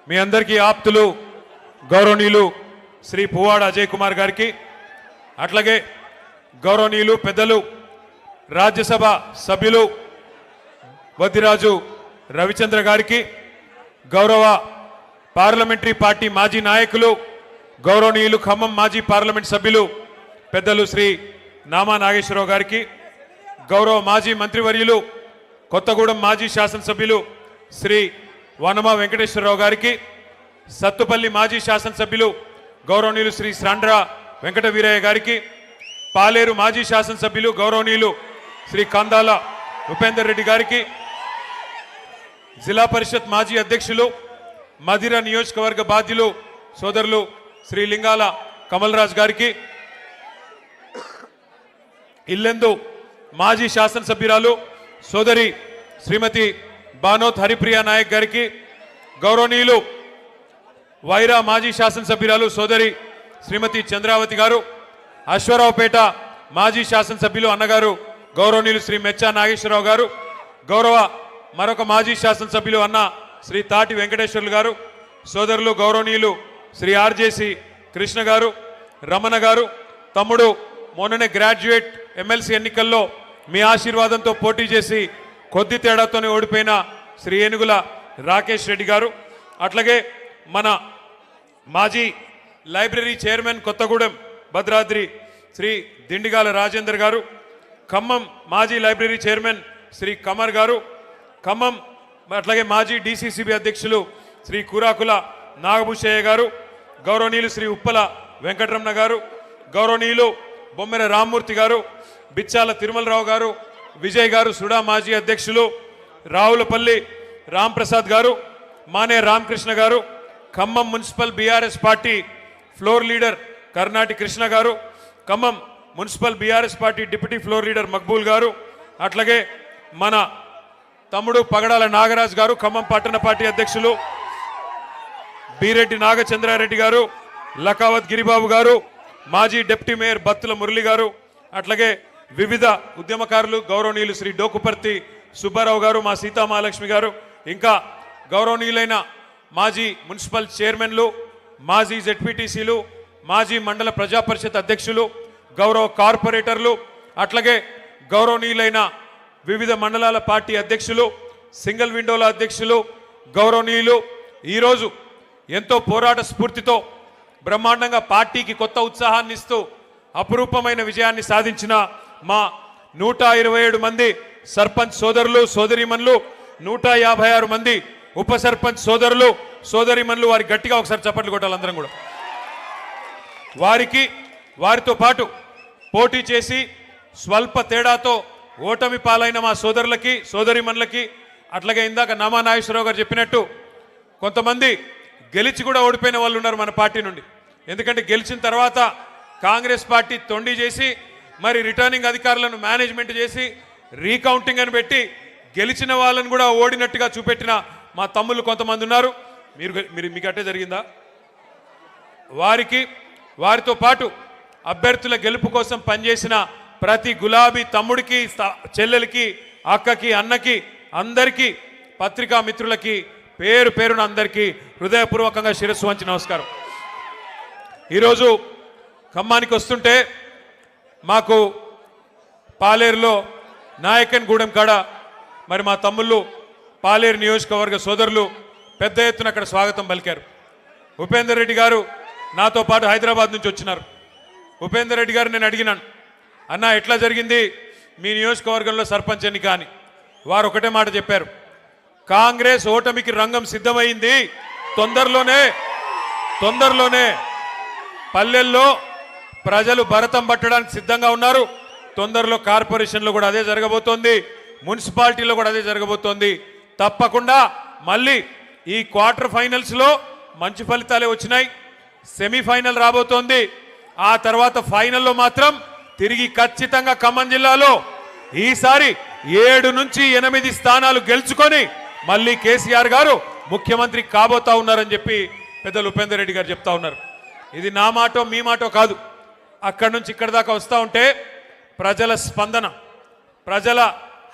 మీ అందరికీ ఆప్తులు గౌరవనీయులు శ్రీ పువ్వాడ అజయ్ కుమార్ గారికి, అట్లాగే గౌరవనీయులు పెద్దలు రాజ్యసభ సభ్యులు వద్దిరాజు రవిచంద్ర గారికి, గౌరవ పార్లమెంటరీ పార్టీ మాజీ నాయకులు గౌరవనీయులు ఖమ్మం మాజీ పార్లమెంట్ సభ్యులు పెద్దలు శ్రీ నామా నాగేశ్వరరావు గారికి, గౌరవ మాజీ మంత్రివర్యులు కొత్తగూడెం మాజీ శాసనసభ్యులు శ్రీ వనమ వెంకటేశ్వరరావు గారికి, సత్తుపల్లి మాజీ శాసనసభ్యులు గౌరవనీయులు శ్రీ శ్రాండ్ర వెంకట వీరయ్య గారికి, పాలేరు మాజీ శాసనసభ్యులు గౌరవనీయులు శ్రీ కందాల ఉపేందర్ రెడ్డి గారికి, జిల్లా పరిషత్ మాజీ అధ్యక్షులు మధిర నియోజకవర్గ బాధ్యులు సోదరులు శ్రీ లింగాల కమల్ రాజ్ గారికి, ఇల్లెందు మాజీ శాసనసభ్యురాలు సోదరి శ్రీమతి బానోత్ హరిప్రియ నాయక్ గారికి, గౌరవనీయులు వైరా మాజీ శాసనసభ్యురాలు సోదరి శ్రీమతి చంద్రావతి గారు, అశ్వరావుపేట మాజీ శాసనసభ్యులు అన్నగారు గౌరవనీయులు శ్రీ మెచ్చా నాగేశ్వరరావు గారు, గౌరవ మరొక మాజీ శాసనసభ్యులు అన్న శ్రీ తాటి వెంకటేశ్వర్లు గారు, సోదరులు గౌరవనీయులు శ్రీ ఆర్జేసి కృష్ణ గారు, రమణ గారు, తమ్ముడు మొన్ననే గ్రాడ్యుయేట్ ఎమ్మెల్సీ ఎన్నికల్లో మీ ఆశీర్వాదంతో పోటీ చేసి కొద్ది తేడాతోనే ఓడిపోయిన శ్రీ ఏనుగుల రాకేష్ రెడ్డి గారు, అట్లాగే మన మాజీ లైబ్రరీ చైర్మన్ కొత్తగూడెం భద్రాద్రి శ్రీ దిండిగాల రాజేందర్ గారు, ఖమ్మం మాజీ లైబ్రరీ చైర్మన్ శ్రీ కమర్ గారు, ఖమ్మం అట్లాగే మాజీ డిసిసిబి అధ్యక్షులు శ్రీ కూరాకుల నాగభూషయ్య గారు, గౌరవనీయులు శ్రీ ఉప్పల వెంకటరమణ గారు, గౌరవనీయులు బొమ్మెర రామ్మూర్తి గారు, బిచ్చాల తిరుమలరావు గారు, విజయ్ గారు సుడా మాజీ అధ్యక్షులు, రావులపల్లి రాంప్రసాద్ గారు, మానే రామకృష్ణ గారు, Khammam municipal BRS party floor leader Karnati Krishna గారు, Khammam municipal BRS party deputy floor leader Maqbool గారు, అట్లాగే మన తమ్ముడు పగడాల నాగరాజ్ గారు, ఖమ్మం పట్టణ పార్టీ అధ్యక్షులు బీరెడ్డి నాగచంద్రారెడ్డి గారు, లకావత్ గిరిబాబు గారు, మాజీ డిప్యూటీ మేయర్ బత్తుల మురళి గారు, అట్లాగే వివిధ ఉద్యమకారులు గౌరవనీయులు శ్రీ డోకుపర్తి సుబ్బారావు గారు, మా సీతామహాలక్ష్మి గారు, ఇంకా గౌరవనీయులైన మాజీ మున్సిపల్ చైర్మన్లు, మాజీ జెడ్పీటీసీలు, మాజీ మండల ప్రజాపరిషత్ అధ్యక్షులు, గౌరవ కార్పొరేటర్లు, అట్లాగే గౌరవనీయులైన వివిధ మండలాల పార్టీ అధ్యక్షులు, సింగిల్ విండోల అధ్యక్షులు, గౌరవనీయులు ఈరోజు ఎంతో పోరాట స్ఫూర్తితో బ్రహ్మాండంగా పార్టీకి కొత్త ఉత్సాహాన్ని ఇస్తూ అపురూపమైన విజయాన్ని సాధించిన మా 127 మంది సర్పంచ్ సోదరులు సోదరీమణులు, 156 మంది ఉప సర్పంచ్ సోదరులు సోదరీమణులు, వారి గట్టిగా ఒకసారి చప్పట్లు కొట్టాలి అందరం కూడా. వారితో పాటు పోటీ చేసి స్వల్ప తేడాతో ఓటమి పాలైన మా సోదరులకి సోదరీమణులకి, అట్లాగే ఇందాక నామా నాగేశ్వరరావు గారు చెప్పినట్టు కొంతమంది గెలిచి కూడా ఓడిపోయిన వాళ్ళు ఉన్నారు మన పార్టీ నుండి. ఎందుకంటే గెలిచిన తర్వాత కాంగ్రెస్ పార్టీ తొండి చేసి మరి రిటర్నింగ్ అధికారులను మేనేజ్మెంట్ చేసి రీకౌంటింగ్ అని పెట్టి గెలిచిన వాళ్ళని కూడా ఓడినట్టుగా చూపెట్టిన మా తమ్ముళ్ళు కొంతమంది ఉన్నారు. మీకు అట్టే జరిగిందా? వారితో పాటు అభ్యర్థుల గెలుపు కోసం పనిచేసిన ప్రతి గులాబీ తమ్ముడికి, చెల్లెలకి, అక్కకి, అన్నకి, అందరికీ, పత్రికా మిత్రులకి పేరు పేరున అందరికీ హృదయపూర్వకంగా శిరస్సు వంచి నమస్కారం. ఈరోజు ఖమ్మానికి వస్తుంటే మాకు పాలేరులో నాయకన్ గూడెం కాడ మరి మా తమ్ముళ్ళు పాలేరు నియోజకవర్గ సోదరులు పెద్ద ఎత్తున అక్కడ స్వాగతం పలికారు. ఉపేందర్ రెడ్డి గారు నాతో పాటు హైదరాబాద్ నుంచి వచ్చినారు. ఉపేందర్ రెడ్డి గారు నేను అడిగినాను, అన్న ఎట్లా జరిగింది మీ నియోజకవర్గంలో సర్పంచ్ ఎన్నిక అని. వారు ఒకటే మాట చెప్పారు, కాంగ్రెస్ ఓటమికి రంగం సిద్ధమైంది, తొందరలోనే పల్లెల్లో ప్రజలు భరతం పట్టడానికి సిద్ధంగా ఉన్నారు, తొందరలో కార్పొరేషన్లో కూడా అదే జరగబోతోంది, మున్సిపాలిటీలో కూడా అదే జరగబోతోంది. తప్పకుండా మళ్ళీ ఈ క్వార్టర్ ఫైనల్స్లో మంచి ఫలితాలే వచ్చినాయి, సెమీఫైనల్ రాబోతోంది, ఆ తర్వాత ఫైనల్లో మాత్రం తిరిగి ఖచ్చితంగా ఖమ్మం జిల్లాలో ఈసారి 7 నుంచి 8 స్థానాలు గెలుచుకొని మళ్ళీ కేసీఆర్ గారు ముఖ్యమంత్రి కాబోతా ఉన్నారని చెప్పి పెద్దలు ఉపేందర్ రెడ్డి గారు చెప్తా ఉన్నారు. ఇది నా మాటో మీ మాటో కాదు, అక్కడి నుంచి ఇక్కడ దాకా వస్తూ ఉంటే ప్రజల స్పందన, ప్రజల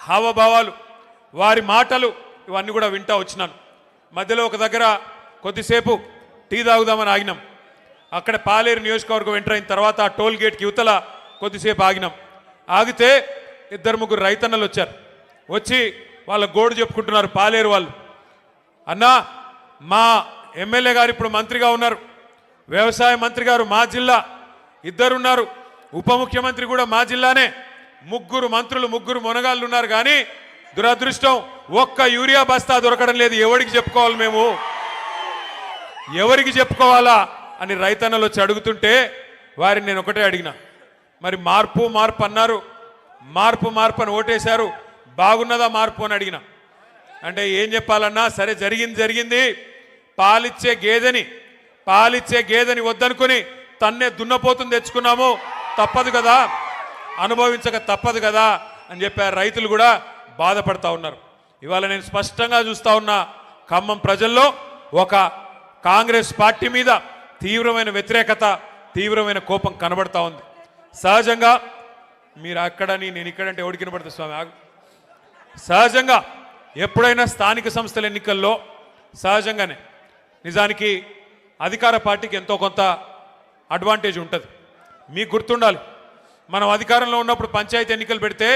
హావభావాలు, వారి మాటలు ఇవన్నీ కూడా వింటా వచ్చినాను. మధ్యలో ఒక దగ్గర కొద్దిసేపు టీ తాగుదామని ఆగినాం. అక్కడ పాలేరు నియోజకవర్గం ఎంటర్ అయిన తర్వాత ఆ టోల్ గేట్కి యువతల కొద్దిసేపు ఆగినాం. ఆగితే 2-3 రైతన్నలు వచ్చారు. వచ్చి వాళ్ళ గోడు చెప్పుకుంటున్నారు పాలేరు వాళ్ళు. అన్నా, మా ఎమ్మెల్యే గారు ఇప్పుడు మంత్రిగా ఉన్నారు, వ్యవసాయ మంత్రి గారు మా జిల్లా, 2 ఉన్నారు, ఉప ముఖ్యమంత్రి కూడా మా జిల్లానే, 3 మంత్రులు 3 మొనగాళ్ళు ఉన్నారు. కానీ దురదృష్టం ఒక్క యూరియా బస్తా దొరకడం లేదు. ఎవరికి చెప్పుకోవాలి మేము, ఎవరికి చెప్పుకోవాలా అని రైతన్నలు వచ్చి అడుగుతుంటే వారిని నేను ఒకటే అడిగిన, మరి మార్పు మార్పు అన్నారు, మార్పు మార్పు అని ఓటేశారు, బాగున్నదా మార్పు అని అడిగిన. అంటే ఏం చెప్పాలన్నా, సరే జరిగింది, పాలిచ్చే గేదెని వద్దనుకుని తన్నే దున్నపోతుని తెచ్చుకున్నాము, తప్పదు కదా, అనుభవించక తప్పదు కదా అని చెప్పారు. రైతులు కూడా బాధపడతా ఉన్నారు. ఇవాళ నేను స్పష్టంగా చూస్తా ఉన్నా, ఖమ్మం ప్రజల్లో ఒక కాంగ్రెస్ పార్టీ మీద తీవ్రమైన వ్యతిరేకత, తీవ్రమైన కోపం కనబడతా ఉంది. సహజంగా మీరు అక్కడని నేను ఇక్కడంటే ఎవడికి కనబడుతుంది స్వామి, ఆగు. సహజంగా ఎప్పుడైనా స్థానిక సంస్థల ఎన్నికల్లో సహజంగానే నిజానికి అధికార పార్టీకి ఎంతో కొంత అడ్వాంటేజ్ ఉంటుంది. మీకు గుర్తుండాలి, మనం అధికారంలో ఉన్నప్పుడు పంచాయతీ ఎన్నికలు పెడితే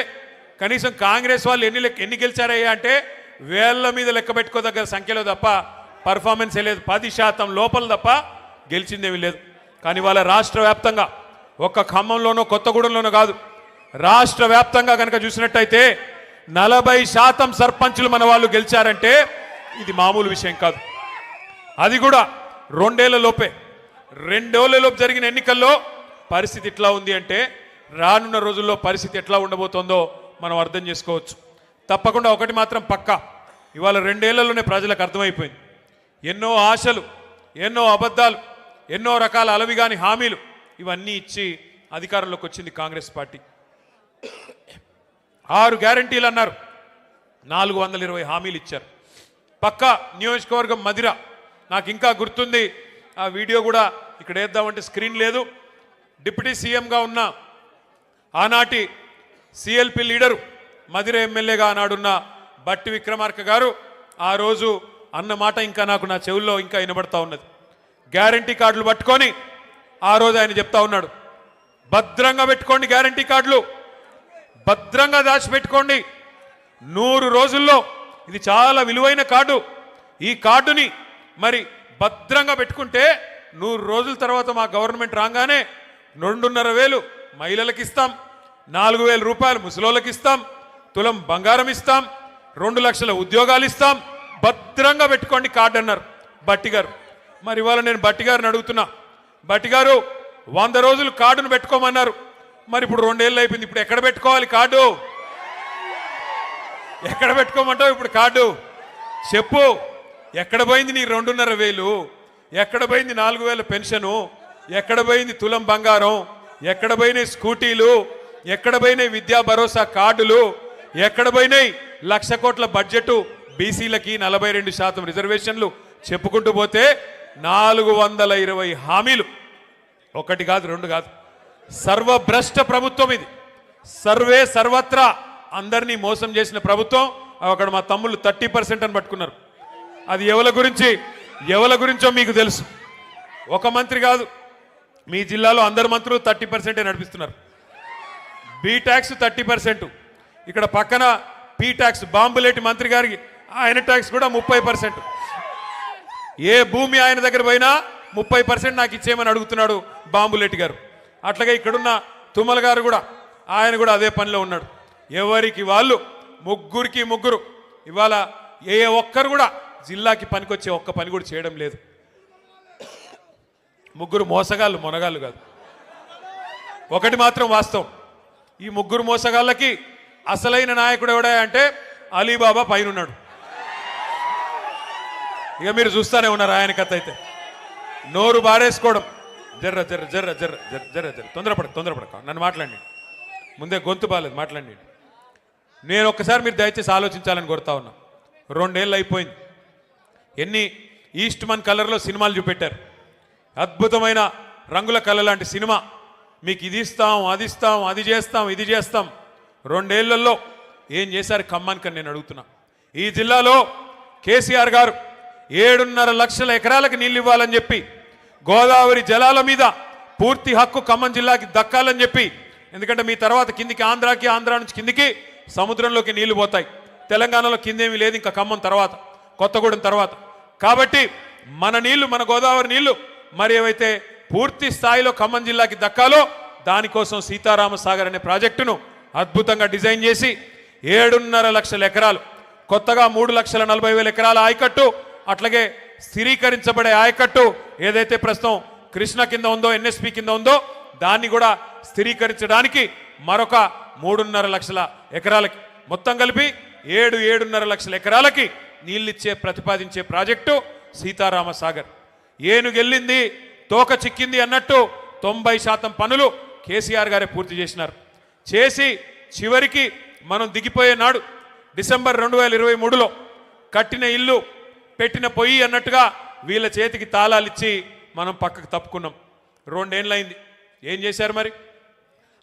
కనీసం కాంగ్రెస్ వాళ్ళు ఎన్ని గెలిచారయ్యా అంటే వేళ్ల మీద లెక్క పెట్టుకోదగ్గర సంఖ్యలో తప్ప పర్ఫార్మెన్స్ లేదు, 10% లోపల తప్ప గెలిచిందేమీ లేదు. కానీ వాళ్ళ రాష్ట్ర వ్యాప్తంగా, ఒక్క ఖమ్మంలోనో కొత్తగూడెంలోనో కాదు, రాష్ట్ర వ్యాప్తంగా కనుక చూసినట్టయితే 40% సర్పంచులు మన వాళ్ళు గెలిచారంటే ఇది మామూలు విషయం కాదు. అది కూడా 2 ఏళ్లలోపే, 2 ఏళ్లలోపు జరిగిన ఎన్నికల్లో పరిస్థితి ఎట్లా ఉంది అంటే రానున్న రోజుల్లో పరిస్థితి ఎట్లా ఉండబోతోందో మనం అర్థం చేసుకోవచ్చు. తప్పకుండా ఒకటి మాత్రం పక్కా, ఇవాళ 2 ఏళ్లలోనే ప్రజలకు అర్థమైపోయింది. ఎన్నో ఆశలు, ఎన్నో అబద్ధాలు, ఎన్నో రకాల అలవిగాని హామీలు ఇవన్నీ ఇచ్చి అధికారంలోకి వచ్చింది కాంగ్రెస్ పార్టీ. 6 గ్యారంటీలు అన్నారు, 420 హామీలు ఇచ్చారు. పక్క నియోజకవర్గం మదిర, నాకు ఇంకా గుర్తుంది, ఆ వీడియో కూడా ఇక్కడ వేద్దామంటే స్క్రీన్ లేదు. డిప్యూటీ సీఎంగా ఉన్న ఆనాటి సిఎల్పి లీడరు, మదిర ఎమ్మెల్యేగా ఆనాడున్న బట్టి విక్రమార్క గారు ఆ రోజు అన్న మాట ఇంకా నాకు నా చెవుల్లో ఇంకా వినబడతా ఉన్నది. గ్యారంటీ కార్డులు పట్టుకొని ఆ రోజు ఆయన చెప్తా ఉన్నాడు, భద్రంగా పెట్టుకోండి, గ్యారంటీ కార్డులు భద్రంగా దాచిపెట్టుకోండి, 100 రోజుల్లో, ఇది చాలా విలువైన కార్డు, ఈ కార్డుని మరి భద్రంగా పెట్టుకుంటే 100 రోజుల తర్వాత మా గవర్నమెంట్ రాగానే 2,500 మహిళలకు ఇస్తాం, 4,000 రూపాయలు ముసలోళ్ళకి ఇస్తాం, తులం బంగారం ఇస్తాం, 2 లక్షల ఉద్యోగాలు ఇస్తాం, భద్రంగా పెట్టుకోండి కార్డు అన్నారు బట్టి గారు. మరి ఇవాళ నేను బట్టి గారిని అడుగుతున్నా, బట్టి గారు 100 రోజులు కార్డును పెట్టుకోమన్నారు, మరి ఇప్పుడు 2 ఏళ్ళు అయిపోయింది, ఇప్పుడు ఎక్కడ పెట్టుకోవాలి కార్డు, ఎక్కడ పెట్టుకోమంటావు ఇప్పుడు కార్డు చెప్పు, ఎక్కడ పోయింది నీ 2,500, ఎక్కడ పోయింది 4,000 పెన్షను, ఎక్కడ పోయింది తులం బంగారం, ఎక్కడ పోయినాయి స్కూటీలు, ఎక్కడ పోయినాయి విద్యా భరోసా కార్డులు, ఎక్కడ పోయినాయి 1,00,000 కోట్ల బడ్జెట్, బీసీలకి 42% రిజర్వేషన్లు, చెప్పుకుంటూ పోతే 420 హామీలు, 1 కాదు 2 కాదు. సర్వభ్రష్ట ప్రభుత్వం ఇది, సర్వత్రా అందరినీ మోసం చేసిన ప్రభుత్వం. అక్కడ మా తమ్ముళ్ళు 30% అని పట్టుకున్నారు. అది ఎవల గురించో మీకు తెలుసు. ఒక మంత్రి కాదు, మీ జిల్లాలో అందరు మంత్రులు 30% నడిపిస్తున్నారు. బీ ట్యాక్స్ 30%, ఇక్కడ పక్కన పీ ట్యాక్స్ బాంబులేటి మంత్రి గారికి ఆయన ట్యాక్స్ కూడా 30%. ఏ భూమి ఆయన దగ్గర పోయినా 30% నాకు ఇచ్చేయమని అడుగుతున్నాడు బాంబులేటి గారు. అట్లాగే ఇక్కడున్న తుమ్మల గారు కూడా, ఆయన కూడా అదే పనిలో ఉన్నాడు. ఎవరికి వాళ్ళు 3 ఇవాళ ఏ ఒక్కరు కూడా జిల్లాకి పనికొచ్చే ఒక్క పని కూడా చేయడం లేదు. 3 మోసగాళ్ళు, మొనగాళ్ళు కాదు. ఒకటి మాత్రం వాస్తవం, ఈ 3 మోసగాళ్ళకి అసలైన నాయకుడు ఎవడా అంటే అలీబాబా పైన ఉన్నాడు. ఇక మీరు చూస్తానే ఉన్నారు ఆయన కథ. అయితే నోరు బారేసుకోవడం, జర్ర జర్ర జర్ర జర్ర జర్ర జర్ర తొందరపడక నన్ను మాట్లాడి, ముందే గొంతు బాలేదు మాట్లాడి. నేను ఒక్కసారి మీరు దయచేసి ఆలోచించాలని కోరుతా ఉన్నా. 2 ఏళ్ళు అయిపోయింది, ఎన్ని ఈస్ట్ మన్ కలర్లో సినిమాలు చూపెట్టారు, అద్భుతమైన రంగుల కళ లాంటి సినిమా. మీకు ఇది ఇస్తాం, అది ఇస్తాం, అది చేస్తాం, ఇది చేస్తాం. 2 ఏళ్లలో ఏం చేశారు ఖమ్మానికి అని నేను అడుగుతున్నా. ఈ జిల్లాలో కేసీఆర్ గారు 7.5 లక్షల ఎకరాలకు నీళ్లు ఇవ్వాలని చెప్పి గోదావరి జలాల మీద పూర్తి హక్కు ఖమ్మం జిల్లాకి దక్కాలని చెప్పి, ఎందుకంటే మీ తర్వాత కిందికి ఆంధ్రాకి, ఆంధ్రా నుంచి కిందికి సముద్రంలోకి నీళ్లు పోతాయి. తెలంగాణలో కిందేమీ లేదు ఇంకా ఖమ్మం తర్వాత, కొత్తగూడెం తర్వాత. కాబట్టి మన నీళ్లు, మన గోదావరి నీళ్లు మరి ఏవైతే పూర్తి స్థాయిలో ఖమ్మం జిల్లాకి దక్కాలో దానికోసం సీతారామ సాగర్ అనే ప్రాజెక్టును అద్భుతంగా డిజైన్ చేసి 7.5 లక్షల ఎకరాలు, కొత్తగా 3,40,000 ఎకరాల ఆయకట్టు, అట్లాగే స్థిరీకరించబడే ఆయకట్టు ఏదైతే ప్రస్తుతం కృష్ణ కింద ఉందో, ఎన్ఎస్పి కింద ఉందో దాన్ని కూడా స్థిరీకరించడానికి మరొక 3.5 లక్షల ఎకరాలకి, మొత్తం కలిపి 7.5 లక్షల ఎకరాలకి నీళ్ళిచ్చే ప్రతిపాదించే ప్రాజెక్టు సీతారామ సాగర్. ఏనుగెళ్ళింది తోక చిక్కింది అన్నట్టు 90% పనులు కేసీఆర్ గారే పూర్తి చేసినారు. చేసి చివరికి మనం దిగిపోయే నాడు డిసెంబర్ 2023లో కట్టిన ఇల్లు పెట్టిన పొయ్యి అన్నట్టుగా వీళ్ళ చేతికి తాళాలిచ్చి మనం పక్కకు తప్పుకున్నాం. 2 ఏళ్ళైంది. ఏం చేశారు మరి?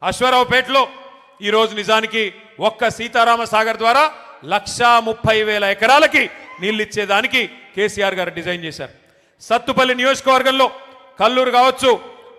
అశ్వారావుపేటలో ఈరోజు నిజానికి ఒక్క సీతారామ సాగర్ ద్వారా 1,30,000 ఎకరాలకి నీళ్ళు ఇచ్చేదానికి కేసీఆర్ గారు డిజైన్ చేశారు. సత్తుపల్లి నియోజకవర్గంలో కల్లూరు కావచ్చు,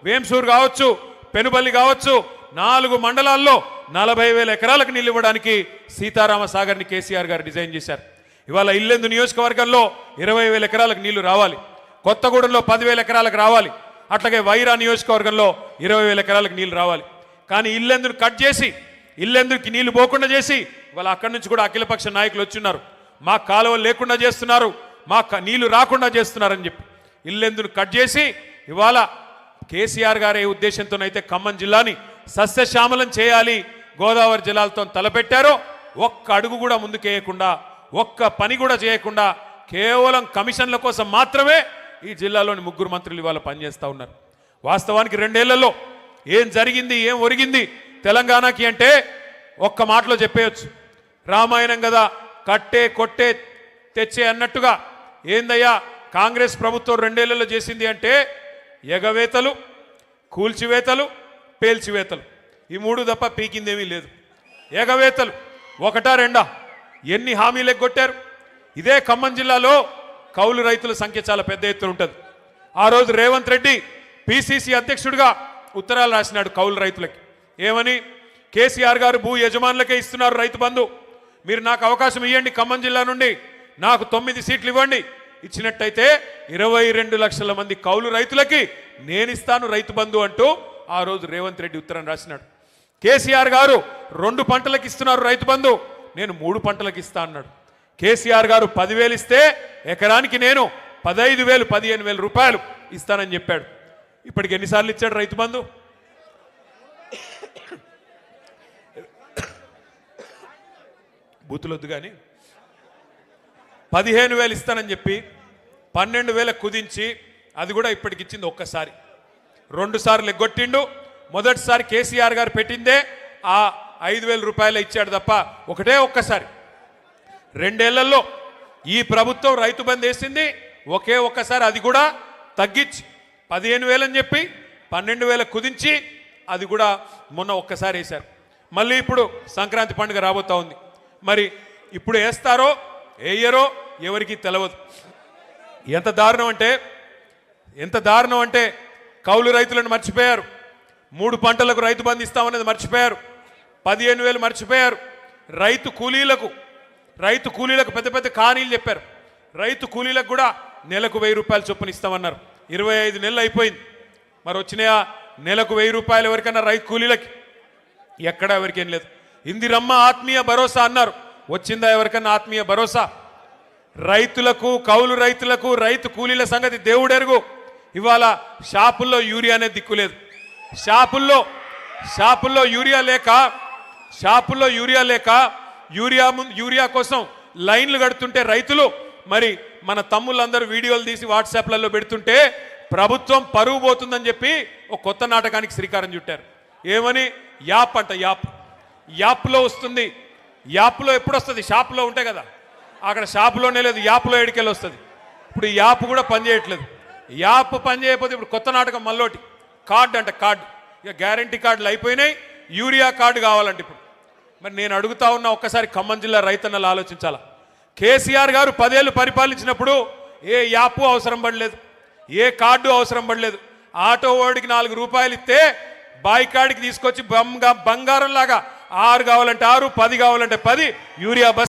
వేంసూరు కావచ్చు, పెనుబల్లి కావచ్చు, 4 మండలాల్లో 40,000 ఎకరాలకు నీళ్ళు ఇవ్వడానికి సీతారామ సాగర్ని కేసీఆర్ గారు డిజైన్ చేశారు. ఇవాళ ఇల్లెందు నియోజకవర్గంలో 20,000 ఎకరాలకు నీళ్లు రావాలి, కొత్తగూడెంలో 10,000 ఎకరాలకు రావాలి, అట్లాగే వైరా నియోజకవర్గంలో 20,000 ఎకరాలకు నీళ్లు రావాలి. కానీ ఇల్లెందును కట్ చేసి, ఇల్లెందుకి నీళ్లు పోకుండా చేసి ఇవాళ అక్కడి నుంచి కూడా అఖిలపక్ష నాయకులు వచ్చున్నారు, మా కాలువలు లేకుండా చేస్తున్నారు, మా నీళ్లు రాకుండా చేస్తున్నారని చెప్పి ఇల్లెందును కట్ చేసి ఇవాళ కేసీఆర్ గారే ఉద్దేశంతోనైతే ఖమ్మం జిల్లాని సస్యశ్యామలం చేయాలి, గోదావరి జలాలతో తలపెట్టారో ఒక్క అడుగు కూడా ముందుకేయకుండా, ఒక్క పని కూడా చేయకుండా కేవలం కమిషన్ల కోసం మాత్రమే ఈ జిల్లాలోని 3 మంత్రులు ఇవాళ పనిచేస్తూ ఉన్నారు. వాస్తవానికి 2 ఏళ్లలో ఏం జరిగింది, ఏం ఒరిగింది తెలంగాణకి అంటే ఒక్క మాటలో చెప్పేయచ్చు. రామాయణం కదా, కట్టే కొట్టే తెచ్చే అన్నట్టుగా ఏందయ్యా కాంగ్రెస్ ప్రభుత్వం 2 ఏళ్లలో చేసింది అంటే ఎగవేతలు, కూల్చివేతలు, పేల్చివేతలు, ఈ 3 తప్ప పీకిందేమీ లేదు. ఎగవేతలు ఒకటా రెండా, ఎన్ని హామీలు ఎగ్గొట్టారు. ఇదే ఖమ్మం జిల్లాలో కౌలు రైతుల సంఖ్య చాలా పెద్ద ఎత్తున ఉంటుంది. ఆ రోజు రేవంత్ రెడ్డి పిసిసి అధ్యక్షుడిగా ఉత్తరాలు రాసినాడు కౌలు రైతులకి. ఏమని? కేసీఆర్ గారు భూ యజమానులకే ఇస్తున్నారు రైతు బంధు, మీరు నాకు అవకాశం ఇవ్వండి, ఖమ్మం జిల్లా నుండి నాకు 9 సీట్లు ఇవ్వండి, ఇచ్చినట్టయితే 22 లక్షల మంది కౌలు రైతులకి నేను ఇస్తాను రైతు బంధు అంటూ ఆ రోజు రేవంత్ రెడ్డి ఉత్తరం రాసినాడు. కేసీఆర్ గారు 2 పంటలకు ఇస్తున్నారు రైతు బంధు, నేను 3 పంటలకు ఇస్తా అన్నాడు. కేసీఆర్ గారు 10,000 ఇస్తే ఎకరానికి నేను 15,000, 15,000 రూపాయలు ఇస్తానని చెప్పాడు. ఇప్పటికి ఎన్నిసార్లు ఇచ్చాడు రైతు బంధు? బూతులొద్దు కానీ 15,000 ఇస్తానని చెప్పి 12,000 కుదించి అది కూడా ఇప్పటికి ఇచ్చింది ఒక్కసారి. 2 సార్లు ఎగ్గొట్టిండు. మొదటిసారి కేసీఆర్ గారు పెట్టిందే ఆ 5,000 రూపాయలు ఇచ్చాడు తప్ప ఒక్కసారి. 2 ఏళ్లలో ఈ ప్రభుత్వం రైతు బంధు వేసింది ఒక్కసారి, అది కూడా తగ్గించి 15,000 అని చెప్పి 12,000 కుదించి అది కూడా మొన్న ఒక్కసారి వేశారు. మళ్ళీ ఇప్పుడు సంక్రాంతి పండుగ రాబోతా ఉంది. మరి ఇప్పుడు వేస్తారో వేయరో ఎవరికి తెలియదు. ఎంత దారుణం అంటే కౌలు రైతులను మర్చిపోయారు. 3 పంటలకు రైతు బంధు ఇస్తామన్నది మర్చిపోయారు. 15,000 మర్చిపోయారు. రైతు కూలీలకు పెద్ద పెద్ద కానీలు చెప్పారు. రైతు కూలీలకు కూడా నెలకు 1,000 రూపాయలు చొప్పున ఇస్తామన్నారు. 25 నెలలు అయిపోయింది. మరి వచ్చినాయా నెలకు 1,000 రూపాయలు ఎవరికన్నా రైతు కూలీలకి? ఎక్కడా ఎవరికేం లేదు. ఇందిరమ్మ ఆత్మీయ భరోసా అన్నారు, వచ్చిందా ఎవరికన్నా ఆత్మీయ భరోసా? రైతులకు, కౌలు రైతులకు, రైతు కూలీల సంగతి దేవుడెరుగు. ఇవాళ షాపుల్లో యూరియా అనేది దిక్కులేదు. షాపుల్లో యూరియా లేక యూరియా కోసం లైన్లు కడుతుంటే రైతులు, మరి మన తమ్ముళ్ళందరూ వీడియోలు తీసి వాట్సాప్లలో పెడుతుంటే ప్రభుత్వం పరువు పోతుందని చెప్పి ఒక కొత్త నాటకానికి శ్రీకారం చుట్టారు. ఏమని? యాప్ అంట. యాప్లో వస్తుంది. యాప్లో ఎప్పుడు వస్తుంది? షాపులో ఉంటాయి కదా, అక్కడ షాపులోనే లేదు, యాప్లో ఎడికెళ్ళి వస్తుంది. ఇప్పుడు ఈ యాప్ కూడా పనిచేయట్లేదు. యాప్ పనిచేయకపోతే ఇప్పుడు కొత్త నాటకం మళ్ళోటి, కార్డు అంట. కార్డు ఇక గ్యారంటీ కార్డులు అయిపోయినాయి, యూరియా కార్డు కావాలంటే ఇప్పుడు. మరి నేను అడుగుతా ఉన్నా, ఒక్కసారి ఖమ్మం జిల్లా రైతన్నలు ఆలోచించాలా? కేసీఆర్ గారు 10 ఏళ్ళు పరిపాలించినప్పుడు ఏ యాపు అవసరం పడలేదు, ఏ కార్డు అవసరం పడలేదు. ఆటో వాడికి 4 రూపాయలు ఇస్తే బాయికాడికి తీసుకొచ్చి బంగారం లాగా 6 కావాలంటే 6, 10 కావాలంటే 10 యూరియా బస్